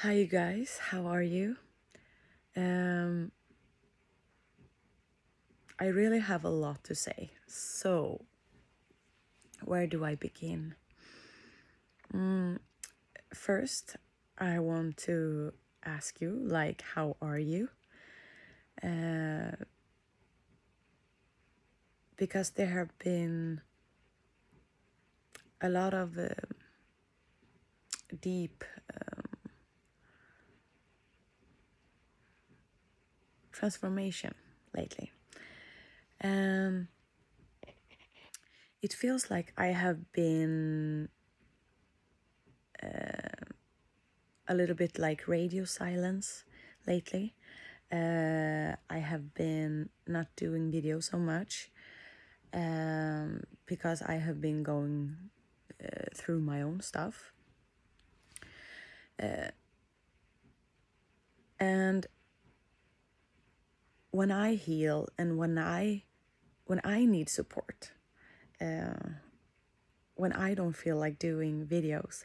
Hi, you guys. How are you? Um, I really have a lot to say. So, where do I begin? First, I want to ask you, how are you? Because there have been a lot of deep transformation lately. Um, it feels like I have been a little bit like radio silence lately. I have been not doing video so much because I have been going through my own stuff. And when I heal and when I need support, when I don't feel like doing videos,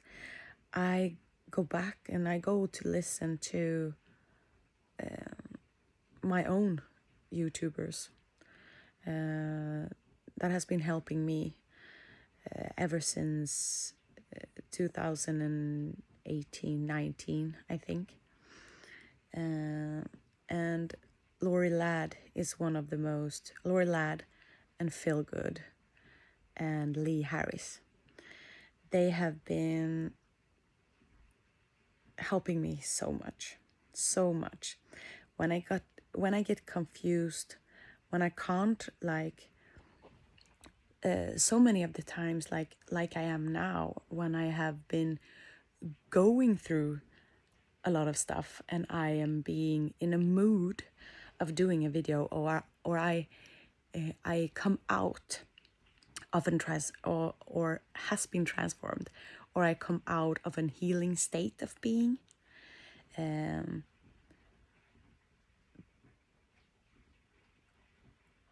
I go back and I go to listen to my own YouTubers. That has been helping me ever since 2018, 19, I think. And Lori Ladd is one of the most, Lori Ladd and Phil Good and Lee Harris. They have been helping me so much. When I get confused, when I can't so many of the times like I am now, when I have been going through a lot of stuff and I am being in a mood of doing a video, or I come out of or has been transformed, or I come out of an healing state of being.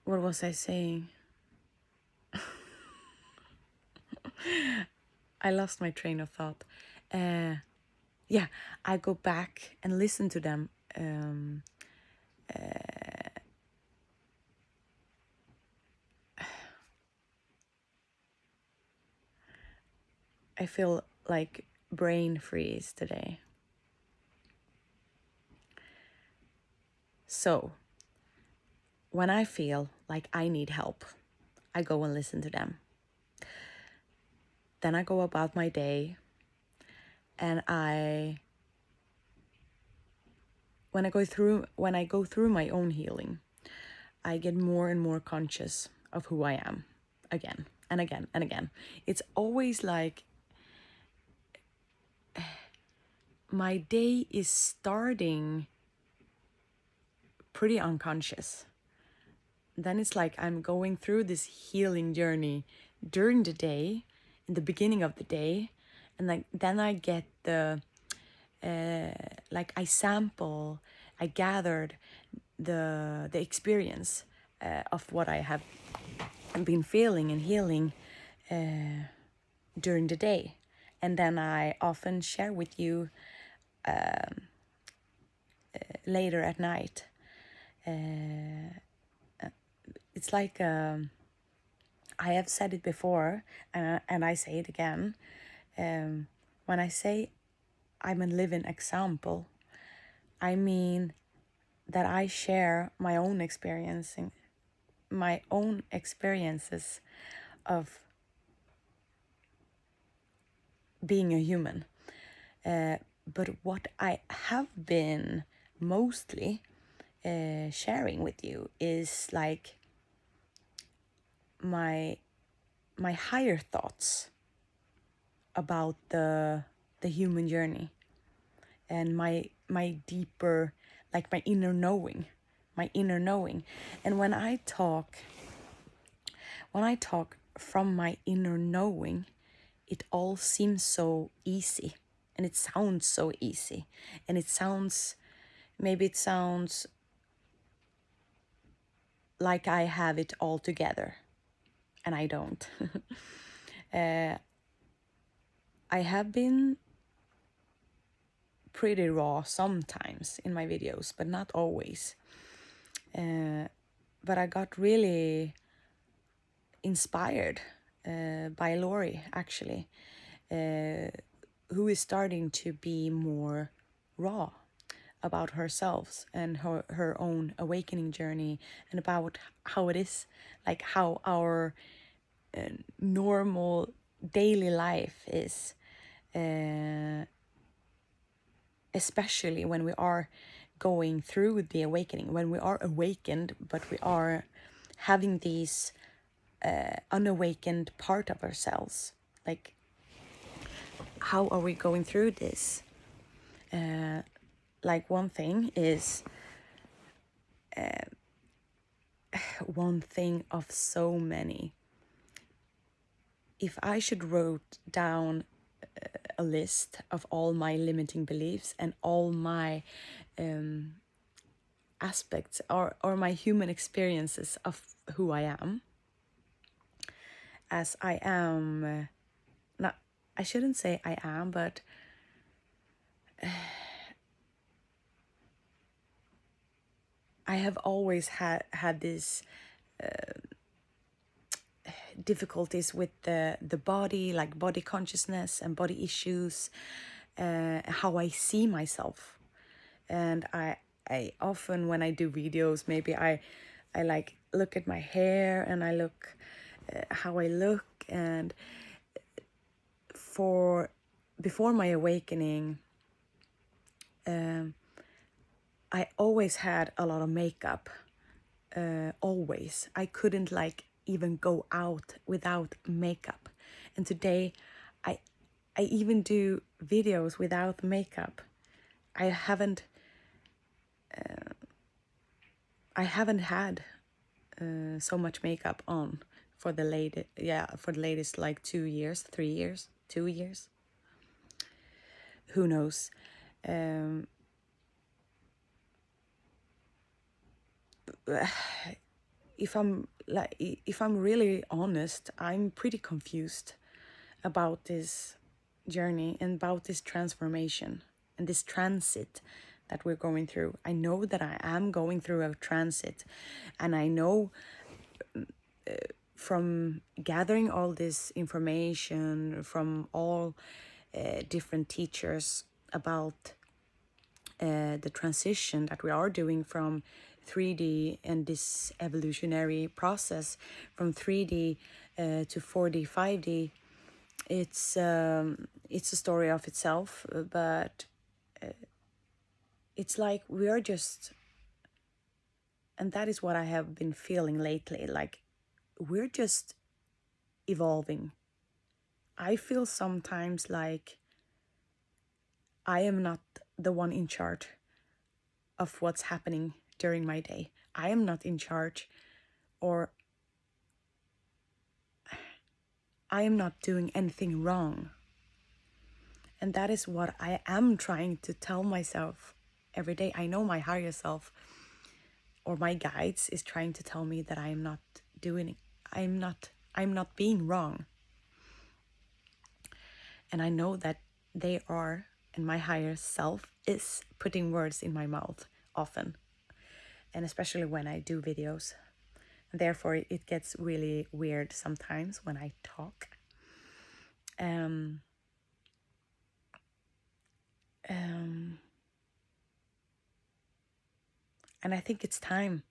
What was I saying? I lost my train of thought. Yeah, I go back and listen to them. I feel like brain freeze today. So, when I feel like I need help, I go and listen to them. Then I go about my day, and when I go through my own healing, I get more and more conscious of who I am again and again and again. It's always like my day is starting pretty unconscious. Then it's like I'm going through this healing journey during the day, in the beginning of the day, and then I get I gathered the experience of what I have been feeling and healing during the day, and then I often share with you later at night. It's like I have said it before, and I say it again. When I say I'm a living example, I mean that I share my own experiences of being a human. But what I have been mostly sharing with you is like my higher thoughts about the human journey, and my deeper, like my inner knowing. And when I talk from my inner knowing, it all seems so easy, and it sounds so easy, and it sounds like I have it all together, and I don't. I have been pretty raw sometimes in my videos, but not always. But I got really inspired by Lori, actually, who is starting to be more raw about herself and her own awakening journey, and about how it is, like how our normal daily life is, especially when we are going through the awakening, when we are awakened, but we are having these unawakened part of ourselves. Like, how are we going through this? Like, one thing is, one thing of so many. If I should wrote down a list of all my limiting beliefs and all my aspects or my human experiences of who I am, as I am, not, I shouldn't say I am, but I have always had this difficulties with the body, like body consciousness and body issues, how I see myself. And I often, when I do videos, maybe I like look at my hair and I look how I look. And before my awakening, I always had a lot of makeup. Always. I couldn't like even go out without makeup. And today I even do videos without makeup. I haven't had so much makeup on for the latest like 2 years, 3 years, 2 years. Who knows? If I'm really honest, I'm pretty confused about this journey and about this transformation and this transit that we're going through. I know that I am going through a transit, and I know from gathering all this information from all different teachers about the transition that we are doing from 3D and this evolutionary process from 3D to 4D, 5D. It's a story of itself, but it's like we are just, and that is what I have been feeling lately, like we're just evolving. I feel sometimes like I am not the one in charge of what's happening during my day. I am not in charge, or I am not doing anything wrong. And that is what I am trying to tell myself every day. I know my higher self or my guides is trying to tell me that I am not doing it. I'm not being wrong. And I know that they are, and my higher self is putting words in my mouth often. And especially when I do videos. Therefore, it gets really weird sometimes when I talk. And I think it's time,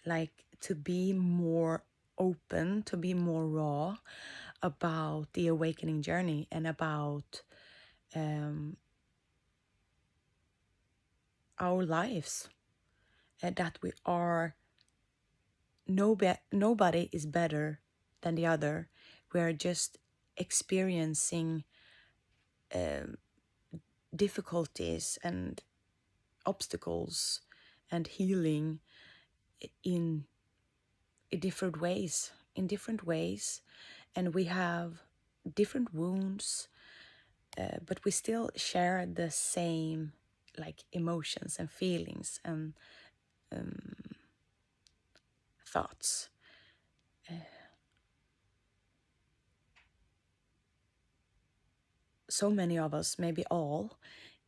like, to be more open, to be more raw about the awakening journey and about our lives. That we are, nobody is better than the other. We are just experiencing difficulties and obstacles and healing in different ways, and we have different wounds, but we still share the same like emotions and feelings and thoughts. So many of us, maybe all,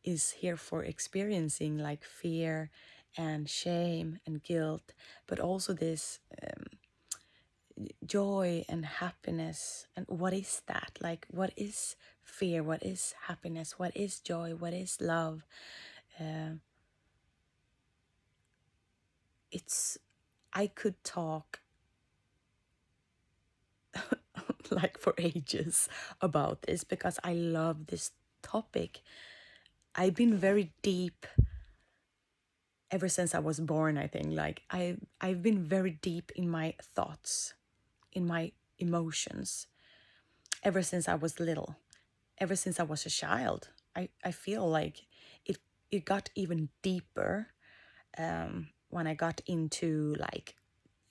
is here for experiencing like fear and shame and guilt, but also this joy and happiness. And what is that? Like, what is fear? What is happiness? What is joy? What is love? I could talk like for ages about this because I love this topic. I've been very deep ever since I was born, I think. Like I've been very deep in my thoughts, in my emotions, ever since I was little, ever since I was a child. I feel like it got even deeper when I got into like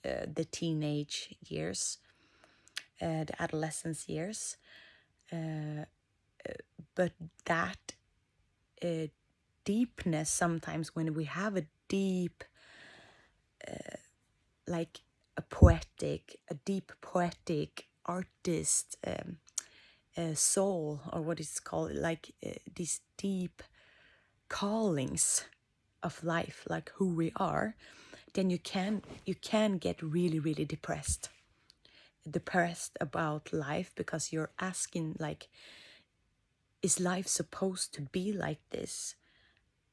the teenage years, the adolescence years. But that deepness, sometimes when we have a deep, like a deep poetic artist soul, or what is called, like these deep callings of life, like who we are, then you can get really, really depressed about life, because you're asking, like, is life supposed to be like this?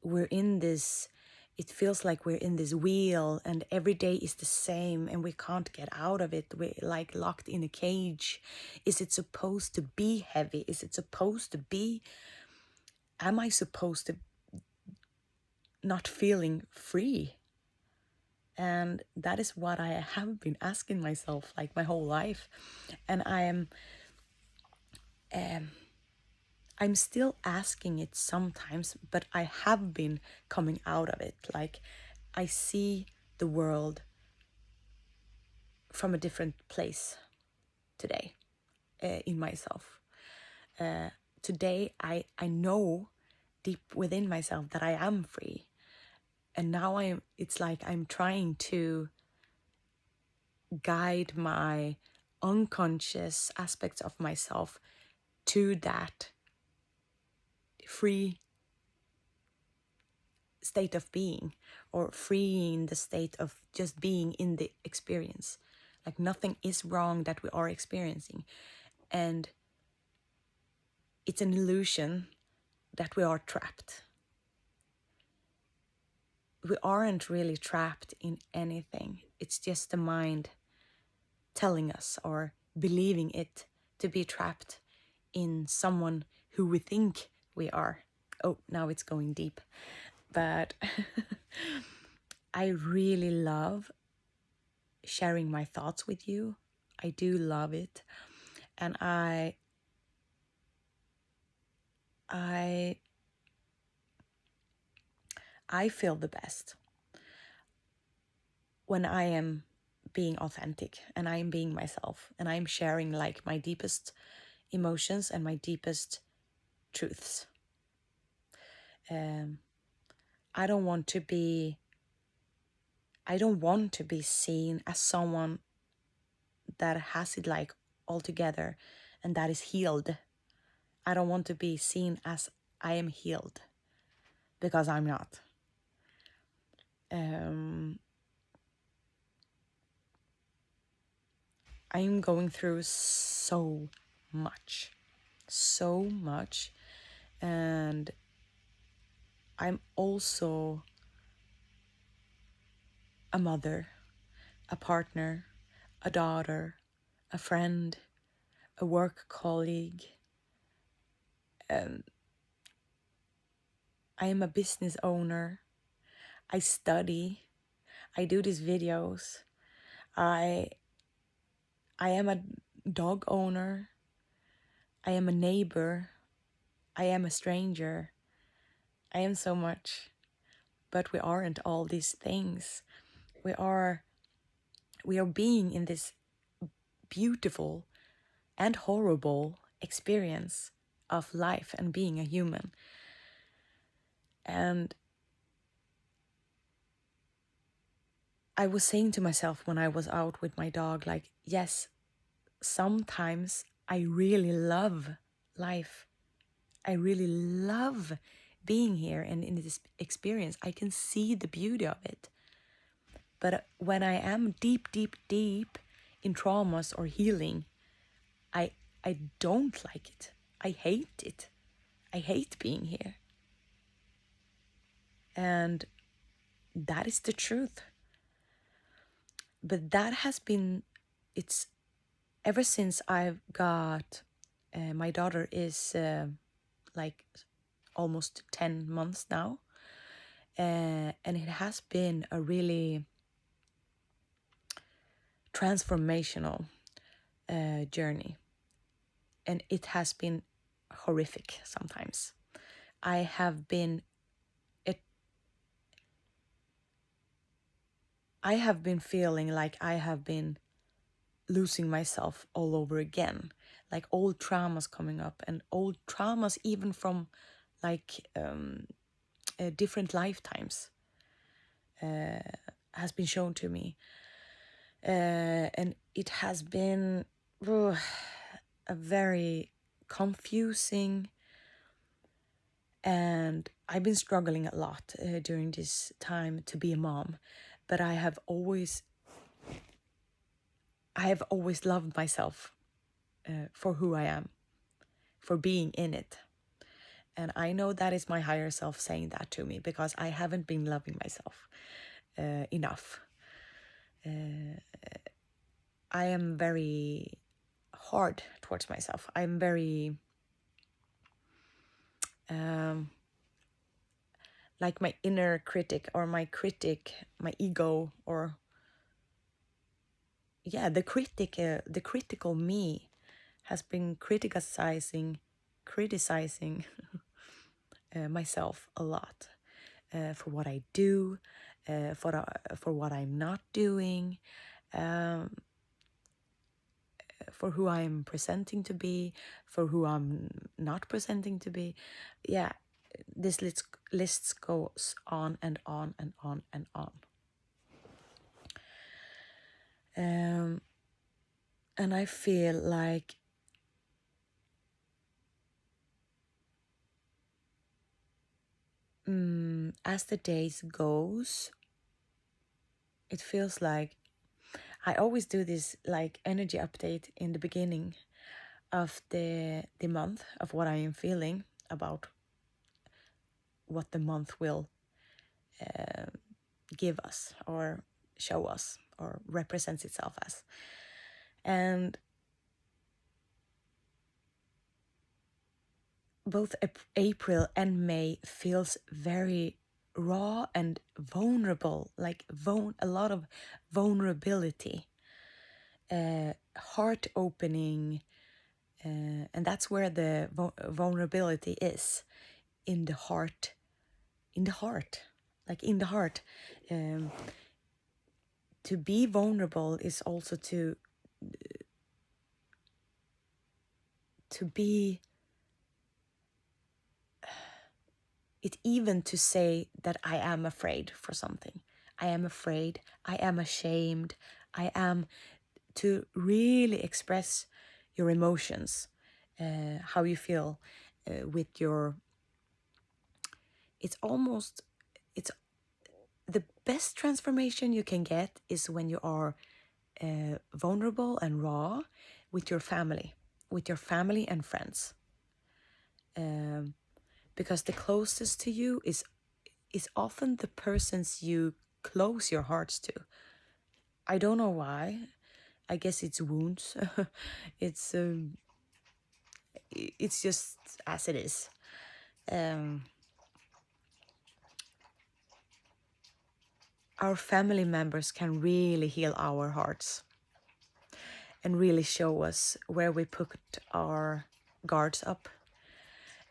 It feels like we're in this wheel and every day is the same and we can't get out of it. We're like locked in a cage. Is it supposed to be heavy? Is it supposed to be, am I supposed to not feeling free? And that is what I have been asking myself like my whole life. And I'm still asking it sometimes, but I have been coming out of it. Like, I see the world from a different place today in myself. Today, I know deep within myself that I am free. And now it's like I'm trying to guide my unconscious aspects of myself to that free state of being, or freeing the state of just being in the experience. Like, nothing is wrong that we are experiencing, and it's an illusion that we are trapped. We aren't really trapped in anything. It's just the mind telling us, or believing it to be trapped in someone who we think we are. Oh, now it's going deep. But I really love sharing my thoughts with you. I do love it. And I feel the best when I am being authentic and I am being myself and I'm sharing like my deepest emotions and my deepest truths. I don't want to be seen as someone that has it like all together and that is healed. I don't want to be seen as I am healed, because I'm not. I am going through so much, and I'm also a mother, a partner, a daughter, a friend, a work colleague. I am a business owner. I study. I do these videos. I am a dog owner. I am a neighbor. I am a stranger. I am so much. But we aren't all these things. We are being in this beautiful and horrible experience of life and being a human. And I was saying to myself when I was out with my dog, like, yes, sometimes I really love life. I really love being here and in this experience, I can see the beauty of it. But when I am deep in traumas or healing, I don't like it. I hate it. I hate being here. And that is the truth. But that has been, it's ever since I've got, my daughter is like almost 10 months now. And it has been a really transformational journey. And it has been horrific sometimes. I have been feeling like I have been losing myself all over again, like old traumas coming up, and old traumas even from like different lifetimes has been shown to me, and it has been a very confusing, and I've been struggling a lot during this time to be a mom, but I have always loved myself for who I am, for being in it. And I know that is my higher self saying that to me, because I haven't been loving myself enough. I am very hard towards myself. I'm very like my inner critic, or my critic, my ego, or the critical me has been criticizing myself a lot for what I do, for what I'm not doing, for who I'm presenting to be, for who I'm not presenting to be. Yeah, this list goes on and on and on and on. And I feel like as the days goes, it feels like I always do this like energy update in the beginning of the month of what I am feeling about what the month will give us or show us or represents itself as. And both April and May feels very raw and vulnerable, like a lot of vulnerability, heart opening, and that's where the vulnerability is, in the heart, like in the heart. To be vulnerable is also to be, it even to say that I am afraid for something. I am afraid, I am ashamed, I am, to really express your emotions, how you feel with your, it's the best transformation you can get is when you are vulnerable and raw with your family and friends. Because the closest to you is often the persons you close your hearts to. I don't know why. I guess it's wounds. It's just as it is. Our family members can really heal our hearts and really show us where we put our guards up,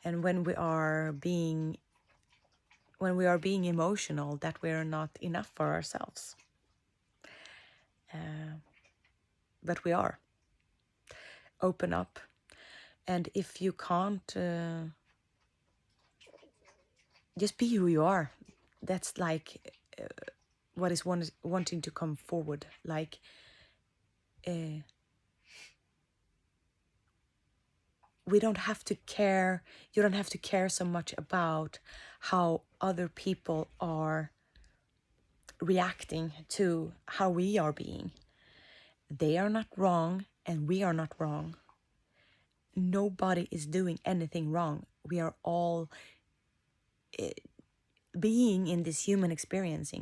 and when we are being emotional, that we are not enough for ourselves. But we are. Open up. And if you can't, just be who you are. That's like what is wanting to come forward. Like we don't have to care, you don't have to care so much about how other people are reacting to how we are being. They are not wrong and we are not wrong. Nobody is doing anything wrong. We are all being in this human experience.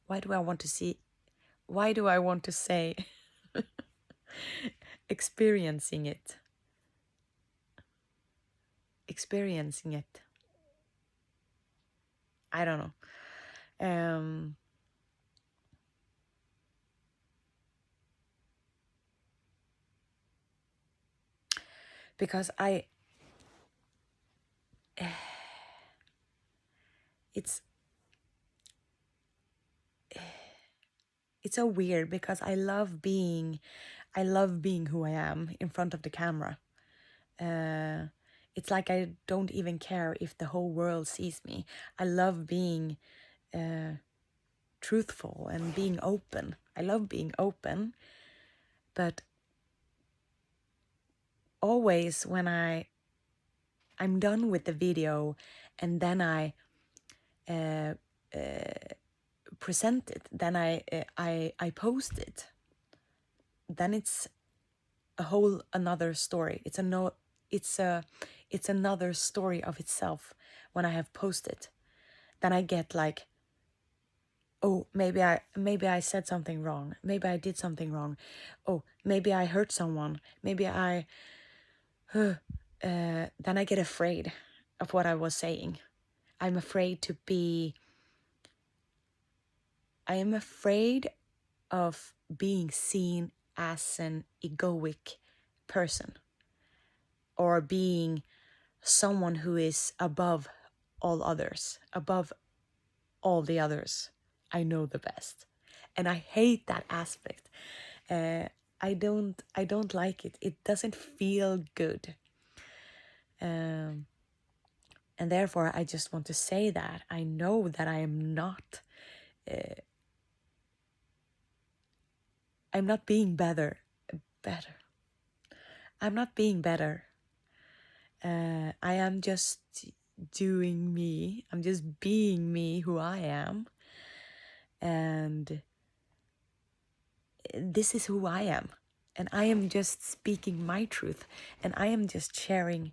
Why do I want to say experiencing it? I don't know. Because it's so weird, because I love being who I am in front of the camera. It's like I don't even care if the whole world sees me. I love being truthful and being open. I love being open, but always when I'm done with the video and then I present it, then I post it, then it's a whole another story. It's another story of itself. When I have posted, then I get like, oh, maybe I said something wrong, maybe I did something wrong, oh, maybe I hurt someone, maybe I then I get afraid of what I was saying. I am afraid of being seen as an egoic person, or being someone who is above all others, above all the others. I know the best, and I hate that aspect. I don't like it. It doesn't feel good. And therefore, I just want to say that I know that I am not. I'm not being better. I'm not being better. I am just doing me. I'm just being me, who I am. And this is who I am. And I am just speaking my truth. And I am just sharing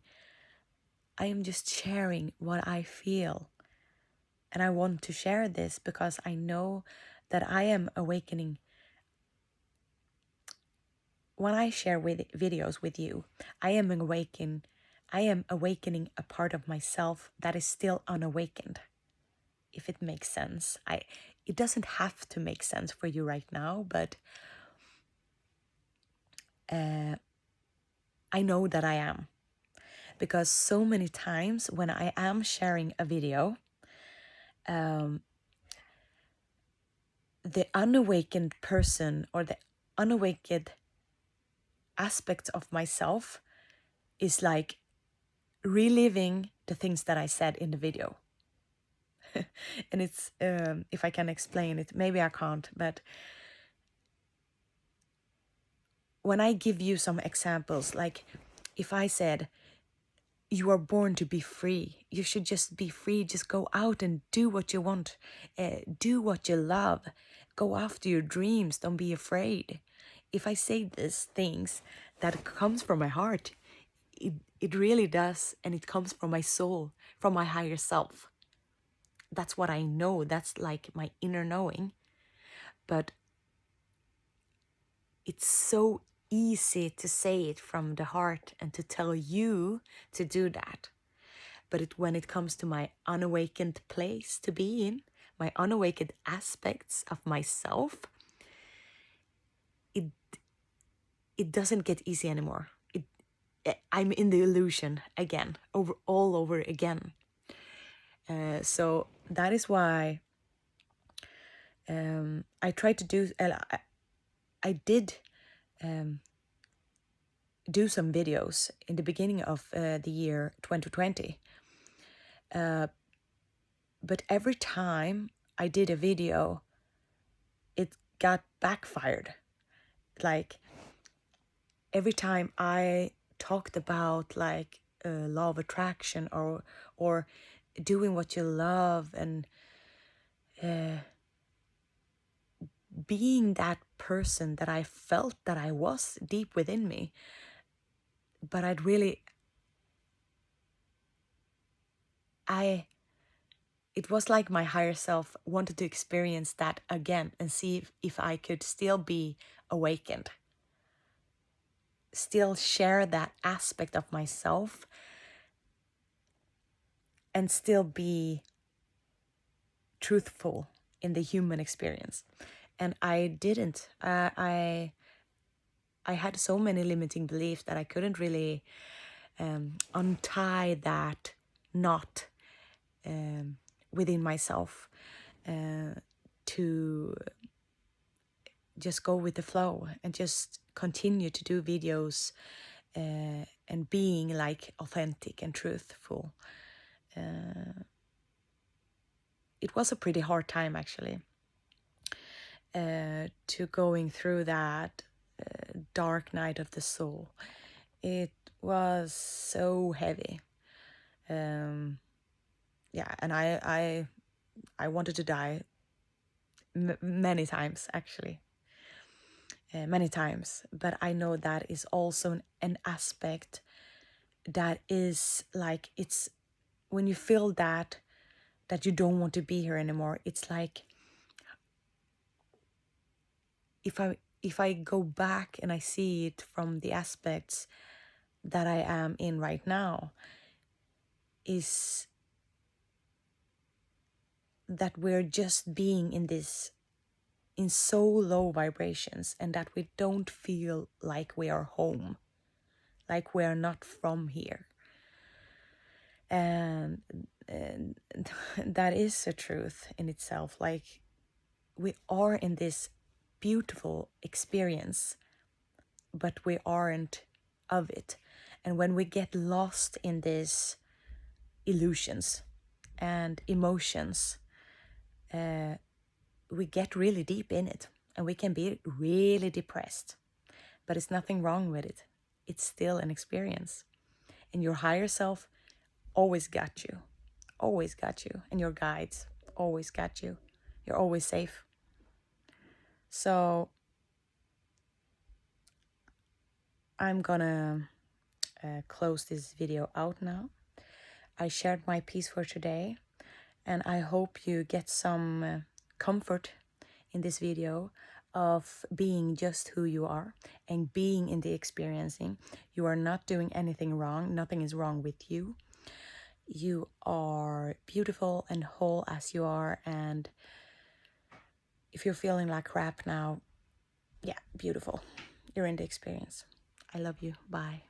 what I feel. And I want to share this because I know that I am awakening. When I share videos with you, I am awakening a part of myself that is still unawakened. If it makes sense. It doesn't have to make sense for you right now, but I know that I am. Because so many times when I am sharing a video, the unawakened person or the unawakened aspect of myself is like reliving the things that I said in the video. And it's, if I can explain it, maybe I can't, but when I give you some examples, like if I said, you are born to be free, you should just be free, just go out and do what you want, do what you love, go after your dreams, don't be afraid. If I say these things, that comes from my heart. It really does, and it comes from my soul, from my higher self. That's what I know, that's like my inner knowing. But it's so easy to say it from the heart and to tell you to do that. But when it comes to my unawakened place to be in, my unawakened aspects of myself, it doesn't get easy anymore. I'm in the illusion again, all over again. So that is why I tried to do. I did do some videos in the beginning of the year 2020. But every time I did a video, it got backfired. like every time I talked about like law of attraction or doing what you love and being that person that I felt that I was deep within me, but it was like my higher self wanted to experience that again and see if I could still be awakened, still share that aspect of myself, and still be truthful in the human experience. And I didn't. I had so many limiting beliefs that I couldn't really untie that knot within myself to just go with the flow and just continue to do videos and being like authentic and truthful. It was a pretty hard time actually to going through that dark night of the soul. It was so heavy. Yeah, and I wanted to die many times actually. Many times, but I know that is also an aspect that is like, it's when you feel that you don't want to be here anymore, it's like if I go back and I see it from the aspects that I am in right now, is that we're just being in so low vibrations, and that we don't feel like we are home, like we are not from here. And that is a truth in itself. Like, we are in this beautiful experience, but we aren't of it. And when we get lost in these illusions and emotions, we get really deep in it, and we can be really depressed. But it's nothing wrong with it. It's still an experience. And your higher self always got you. Always got you. And your guides always got you. You're always safe. So I'm gonna close this video out now. I shared my piece for today, and I hope you get some comfort in this video of being just who you are and being in the experiencing. You are not doing anything wrong. Nothing is wrong with you. You are beautiful and whole as you are. And if you're feeling like crap now, yeah, beautiful. You're in the experience. I love you. Bye.